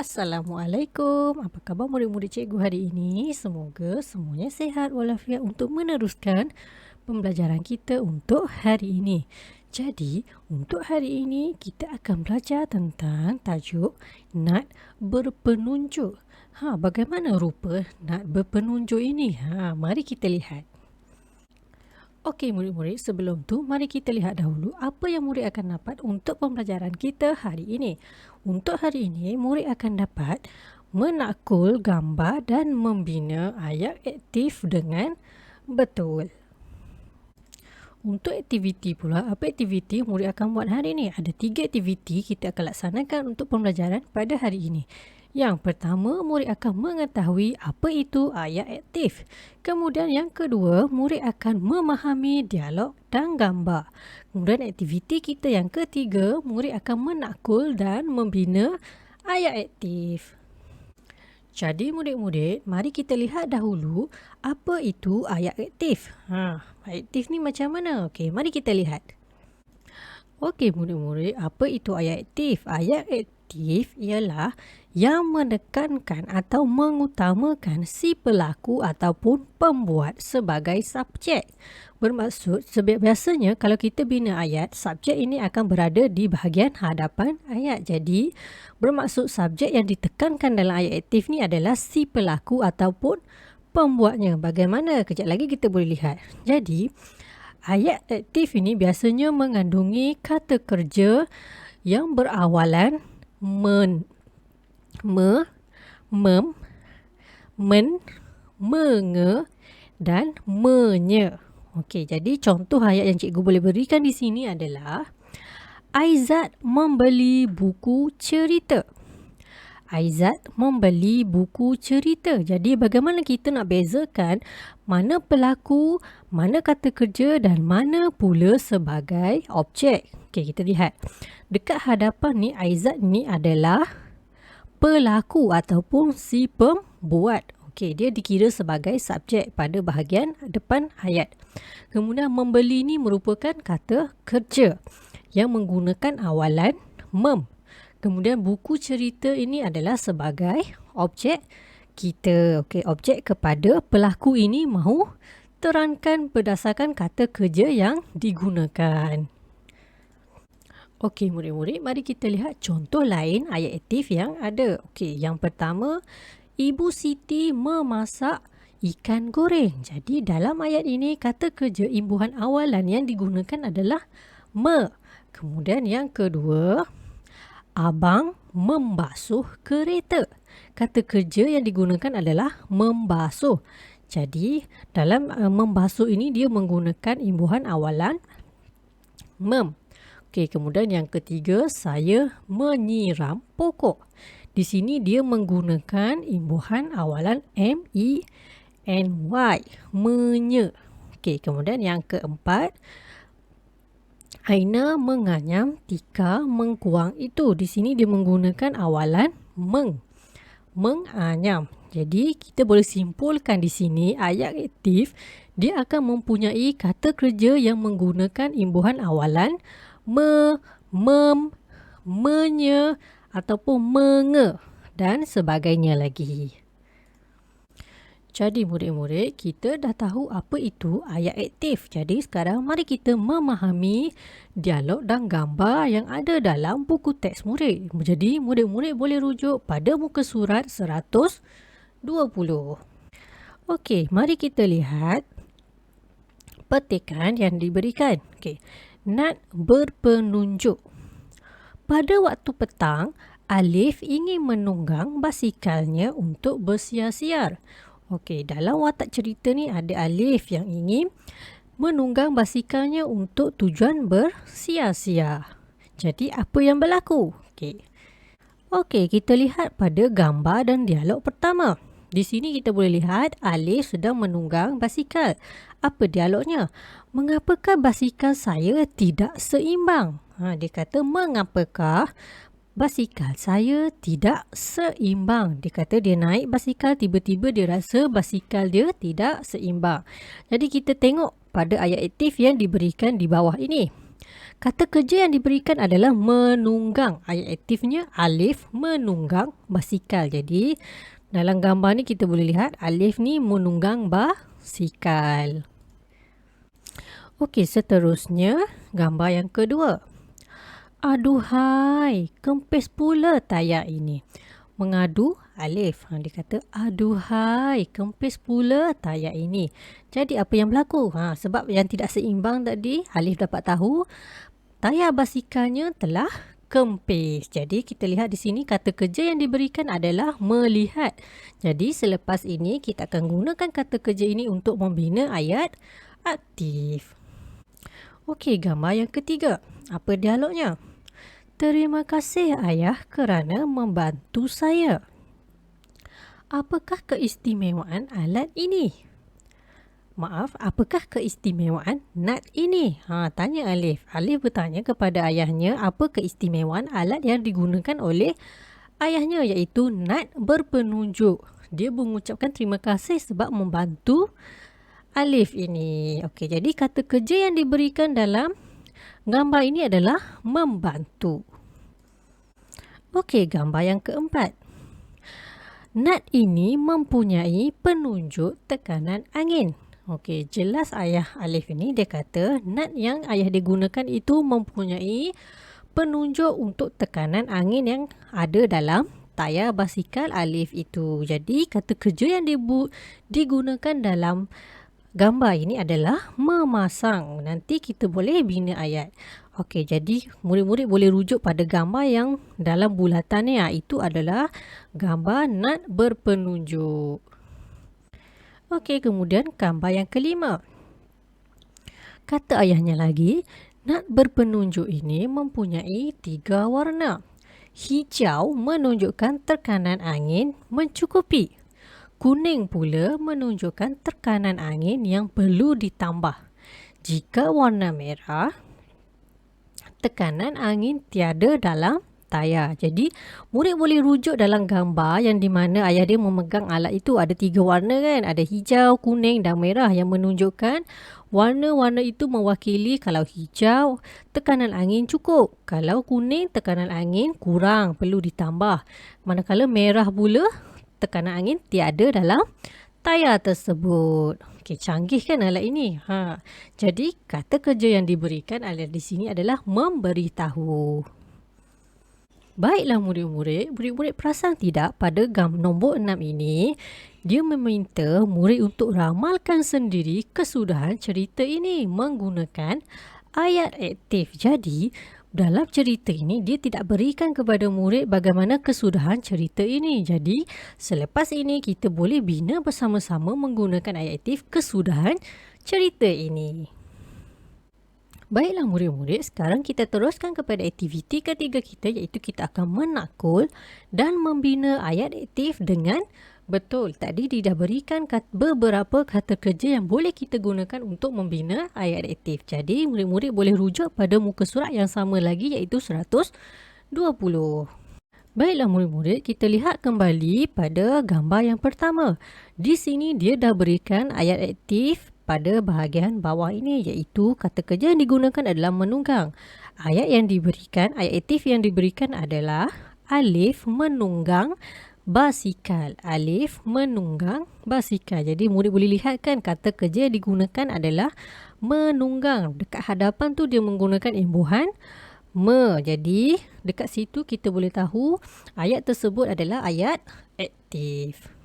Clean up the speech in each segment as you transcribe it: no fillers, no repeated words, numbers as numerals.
Assalamualaikum. Apa khabar murid-murid cikgu hari ini? Semoga semuanya sihat walafiat untuk meneruskan pembelajaran kita untuk hari ini. Jadi, untuk hari ini kita akan belajar tentang tajuk nat berpenunjuk. Bagaimana rupa nat berpenunjuk ini? Mari kita lihat. Okey murid-murid, sebelum tu mari kita lihat dahulu apa yang murid akan dapat untuk pembelajaran kita hari ini. Untuk hari ini, murid akan dapat menakul gambar dan membina ayat aktif dengan betul. Untuk aktiviti pula, apa aktiviti murid akan buat hari ini? Ada 3 aktiviti kita akan laksanakan untuk pembelajaran pada hari ini. Yang pertama, murid akan mengetahui apa itu ayat aktif. Kemudian yang kedua, murid akan memahami dialog dan gambar. Kemudian aktiviti kita yang ketiga, murid akan menakul dan membina ayat aktif. Jadi murid-murid, mari kita lihat dahulu apa itu ayat aktif. Ayat aktif ni macam mana? Okey, mari kita lihat. Okey murid-murid, apa itu ayat aktif? Ayat aktif ialah yang menekankan atau mengutamakan si pelaku ataupun pembuat sebagai subjek. Bermaksud, biasanya kalau kita bina ayat, subjek ini akan berada di bahagian hadapan ayat. Jadi, bermaksud subjek yang ditekankan dalam ayat aktif ni adalah si pelaku ataupun pembuatnya. Bagaimana? Kejap lagi kita boleh lihat. Jadi, ayat aktif ini biasanya mengandungi kata kerja yang berawalan men, mem, men, menge dan menye. Okey, jadi contoh ayat yang cikgu boleh berikan di sini adalah Aizat membeli buku cerita. Aizat membeli buku cerita. Jadi bagaimana kita nak bezakan mana pelaku, mana kata kerja dan mana pula sebagai objek. Okey, kita lihat. Dekat hadapan ni Aizat ni adalah pelaku ataupun si pembuat. Okey, dia dikira sebagai subjek pada bahagian depan ayat. Kemudian membeli ni merupakan kata kerja yang menggunakan awalan mem. Kemudian buku cerita ini adalah sebagai objek kita. Okey, objek kepada pelaku ini mahu terangkan berdasarkan kata kerja yang digunakan. Okey murid-murid, mari kita lihat contoh lain ayat aktif yang ada. Okey, yang pertama, Ibu Siti memasak ikan goreng. Jadi dalam ayat ini kata kerja imbuhan awalan yang digunakan adalah me. Kemudian yang kedua, Abang membasuh kereta. Kata kerja yang digunakan adalah membasuh. Jadi dalam membasuh ini dia menggunakan imbuhan awalan mem. Okey, kemudian yang ketiga, saya menyiram pokok. Di sini dia menggunakan imbuhan awalan M-E-N-Y, menye. Okey, kemudian yang keempat, Aina menganyam Tika mengkuang itu. Di sini dia menggunakan awalan menganyam. Jadi kita boleh simpulkan di sini ayat aktif dia akan mempunyai kata kerja yang menggunakan imbuhan awalan me, mem, menye ataupun menge dan sebagainya lagi. Jadi murid-murid, kita dah tahu apa itu ayat aktif. Jadi sekarang mari kita memahami dialog dan gambar yang ada dalam buku teks murid. Jadi murid-murid boleh rujuk pada muka surat 120. Okey, mari kita lihat petikan yang diberikan. Okey. Nat berpenunjuk. Pada waktu petang, Alif ingin menunggang basikalnya untuk bersiar-siar. Okey, dalam watak cerita ni ada Alif yang ingin menunggang basikalnya untuk tujuan bersiar-siar. Jadi apa yang berlaku? Okey, kita lihat pada gambar dan dialog pertama. Di sini kita boleh lihat Alif sedang menunggang basikal. Apa dialognya? Mengapakah basikal saya tidak seimbang? Dia kata, mengapakah basikal saya tidak seimbang? Dia kata dia naik basikal, tiba-tiba dia rasa basikal dia tidak seimbang. Jadi kita tengok pada ayat aktif yang diberikan di bawah ini. Kata kerja yang diberikan adalah menunggang. Ayat aktifnya Alif menunggang basikal. Jadi dalam gambar ni kita boleh lihat Alif ni menunggang basikal. Okey, seterusnya gambar yang kedua. Aduhai, kempis pula tayak ini. Mengadu Alif. Dia kata, aduhai, kempis pula tayak ini. Jadi apa yang berlaku? Sebab yang tidak seimbang tadi, Alif dapat tahu tayak basikalnya telah kempis. Jadi kita lihat di sini kata kerja yang diberikan adalah melihat. Jadi selepas ini kita akan gunakan kata kerja ini untuk membina ayat aktif. Okey, gambar yang ketiga. Apa dialognya? Terima kasih ayah kerana membantu saya. Apakah keistimewaan alat ini? Maaf, apakah keistimewaan nat ini? Tanya Alif. Alif bertanya kepada ayahnya apa keistimewaan alat yang digunakan oleh ayahnya, iaitu nat berpenunjuk. Dia mengucapkan terima kasih sebab membantu Alif ini. Okey, jadi kata kerja yang diberikan dalam gambar ini adalah membantu. Okey, gambar yang keempat. Nat ini mempunyai penunjuk tekanan angin. Okey, jelas ayah Alif ini dia kata nat yang ayah digunakan itu mempunyai penunjuk untuk tekanan angin yang ada dalam tayar basikal Alif itu. Jadi kata kerja yang digunakan dalam gambar ini adalah memasang. Nanti kita boleh bina ayat. Okey, jadi murid-murid boleh rujuk pada gambar yang dalam bulatan ni. Itu adalah gambar nat berpenunjuk. Okey, kemudian gambar yang kelima. Kata ayahnya lagi, nat berpenunjuk ini mempunyai 3 warna. Hijau menunjukkan tekanan angin mencukupi. Kuning pula menunjukkan tekanan angin yang perlu ditambah. Jika warna merah, tekanan angin tiada dalam tayar. Jadi, murid boleh rujuk dalam gambar yang di mana ayah dia memegang alat itu ada 3 warna kan. Ada hijau, kuning dan merah yang menunjukkan warna-warna itu mewakili kalau hijau, tekanan angin cukup. Kalau kuning, tekanan angin kurang, perlu ditambah. Manakala merah pula, tekanan angin tiada dalam tayar tersebut. Okey, canggih kan alat ini? Jadi, kata kerja yang diberikan di sini adalah memberitahu. Baiklah murid-murid perasan tidak pada nombor 6 ini, dia meminta murid untuk ramalkan sendiri kesudahan cerita ini menggunakan ayat aktif. Jadi, dalam cerita ini dia tidak berikan kepada murid bagaimana kesudahan cerita ini. Jadi, selepas ini kita boleh bina bersama-sama menggunakan ayat aktif kesudahan cerita ini. Baiklah murid-murid, sekarang kita teruskan kepada aktiviti ketiga kita, iaitu kita akan menakul dan membina ayat aktif dengan betul. Tadi dia dah berikan beberapa kata kerja yang boleh kita gunakan untuk membina ayat aktif. Jadi murid-murid boleh rujuk pada muka surat yang sama lagi, iaitu 120. Baiklah murid-murid, kita lihat kembali pada gambar yang pertama. Di sini dia dah berikan ayat aktif pada bahagian bawah ini, iaitu kata kerja yang digunakan adalah menunggang. Ayat aktif yang diberikan adalah Alif menunggang basikal. Alif menunggang basikal. Jadi murid boleh lihat kan kata kerja yang digunakan adalah menunggang. Dekat hadapan tu dia menggunakan imbuhan me. Jadi dekat situ kita boleh tahu ayat tersebut adalah ayat aktif.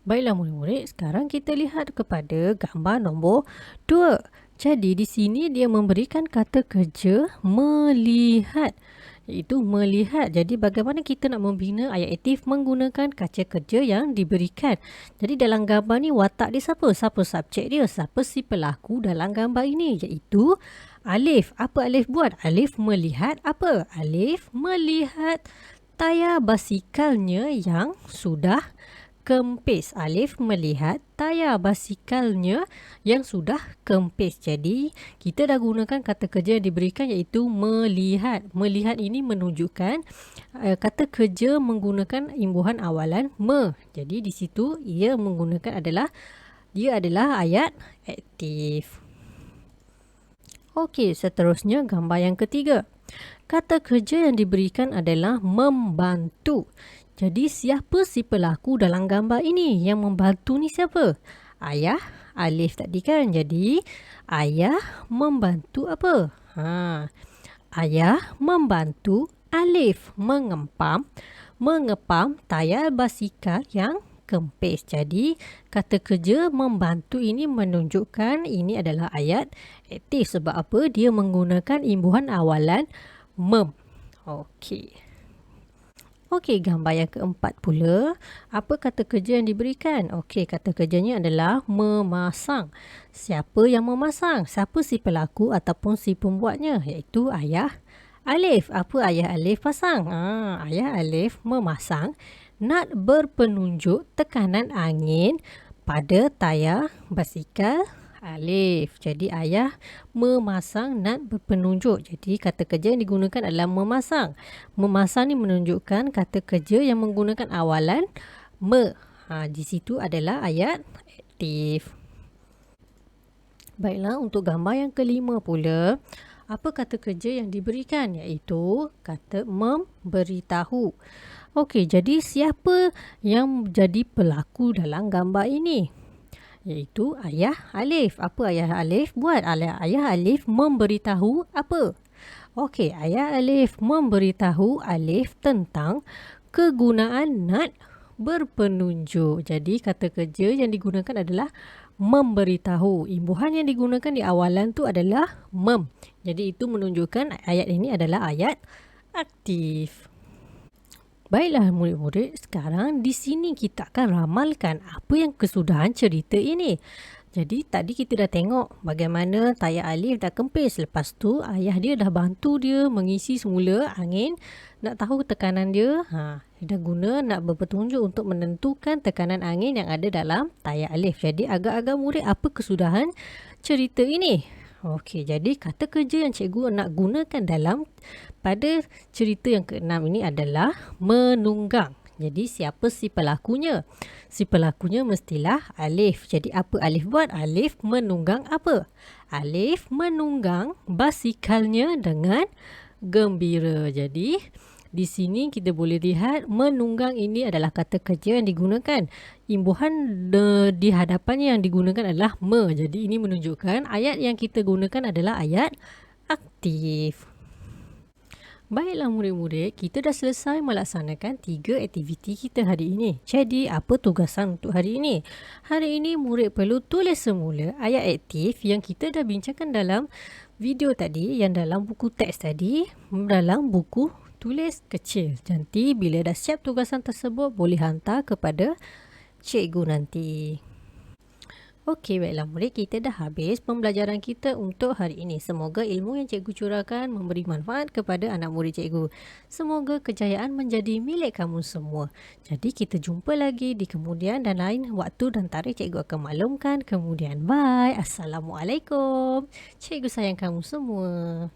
Baiklah murid-murid, sekarang kita lihat kepada gambar nombor 2. Jadi di sini dia memberikan kata kerja melihat, iaitu melihat. Jadi bagaimana kita nak membina ayat aktif menggunakan kata kerja yang diberikan. Jadi dalam gambar ni watak dia siapa? Siapa subjek dia? Siapa si pelaku dalam gambar ini? Iaitu Alif. Apa Alif buat? Alif melihat apa? Alif melihat tayar basikalnya yang sudah kempis. Alif melihat tayar basikalnya yang sudah kempis. Jadi, kita dah gunakan kata kerja yang diberikan, iaitu melihat. Melihat ini menunjukkan kata kerja menggunakan imbuhan awalan me. Jadi, di situ ia adalah ayat aktif. Okey, seterusnya gambar yang ketiga. Kata kerja yang diberikan adalah membantu. Jadi siapa si pelaku dalam gambar ini? Yang membantu ni siapa? Ayah Alif tadi kan. Jadi ayah membantu apa? Ayah membantu Alif mengepam tayar basikal yang kempis. Jadi kata kerja membantu ini menunjukkan ini adalah ayat aktif. Sebab apa? Dia menggunakan imbuhan awalan mem. Okey, gambar yang keempat pula. Apa kata kerja yang diberikan? Okey, kata kerjanya adalah memasang. Siapa yang memasang? Siapa si pelaku ataupun si pembuatnya? Iaitu ayah Alif. Apa ayah Alif pasang? Ayah Alif memasang nut berpenunjuk tekanan angin pada tayar basikal Alif. Jadi ayah memasang nut berpenunjuk. Jadi kata kerja yang digunakan adalah memasang. Memasang ni menunjukkan kata kerja yang menggunakan awalan me. Di situ adalah ayat aktif. Baiklah, untuk gambar yang kelima pula, apa kata kerja yang diberikan? Iaitu kata memberitahu. Okey, jadi siapa yang jadi pelaku dalam gambar ini? Iaitu ayah Alif. Apa ayah Alif buat? Ayah Alif memberitahu apa? Okey, ayah Alif memberitahu Alif tentang kegunaan nut berpenunjuk. Jadi kata kerja yang digunakan adalah memberitahu. Imbuhan yang digunakan di awalan tu adalah mem. Jadi itu menunjukkan ayat ini adalah ayat aktif. Baiklah murid-murid, sekarang di sini kita akan ramalkan apa yang kesudahan cerita ini. Jadi tadi kita dah tengok bagaimana tayar Alif dah kempis. Lepas tu ayah dia dah bantu dia mengisi semula angin. Nak tahu tekanan dia, dia dah guna nak berpetunjuk untuk menentukan tekanan angin yang ada dalam tayar Alif. Jadi agak-agak murid, apa kesudahan cerita ini? Okey, jadi kata kerja yang cikgu nak gunakan pada cerita yang keenam ini adalah menunggang. Jadi siapa si pelakunya? Si pelakunya mestilah Alif. Jadi apa Alif buat? Alif menunggang apa? Alif menunggang basikalnya dengan gembira. Jadi di sini kita boleh lihat menunggang ini adalah kata kerja yang digunakan. Imbuhan di hadapannya yang digunakan adalah me. Jadi ini menunjukkan ayat yang kita gunakan adalah ayat aktif. Baiklah murid-murid, kita dah selesai melaksanakan 3 aktiviti kita hari ini. Jadi apa tugasan untuk hari ini? Hari ini murid perlu tulis semula ayat aktif yang kita dah bincangkan dalam video tadi, yang dalam buku teks tadi, dalam buku tulis kecil. Nanti bila dah siap tugasan tersebut, boleh hantar kepada cikgu nanti. Okey, baiklah murid, kita dah habis pembelajaran kita untuk hari ini. Semoga ilmu yang cikgu curahkan memberi manfaat kepada anak murid cikgu. Semoga kejayaan menjadi milik kamu semua. Jadi kita jumpa lagi di kemudian dan lain waktu dan tarikh cikgu akan maklumkan kemudian. Bye. Assalamualaikum. Cikgu sayang kamu semua.